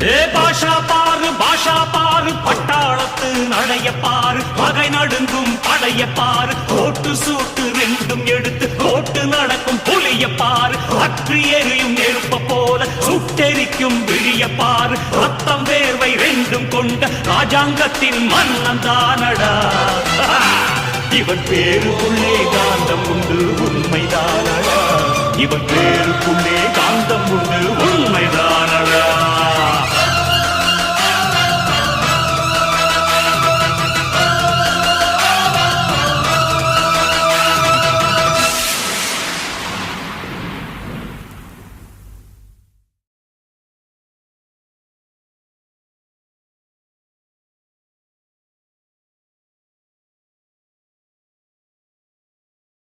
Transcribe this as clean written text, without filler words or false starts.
ஏ பாஷா பாரு பட்டாளத்து நடைய பாரு பகை நடுங்கும் படைய பாரு கோட்டு சூட்டு ரெண்டும் எடுத்து கோட்டு நடக்கும் புலிய பாரு அற்று எரியும் நெருப்ப போல சுட்டெரிக்கும் விழிய பாரு ரத்தம் வேர்வை ரெண்டும் கொண்ட ராஜாங்கத்தின் மன்னன் தானடா இவன் பேருக்குள்ளே காந்தம் உண்டு உண்மைதானடா இவன் பேருக்குள்ளே காந்தம் உண்டு உண்மை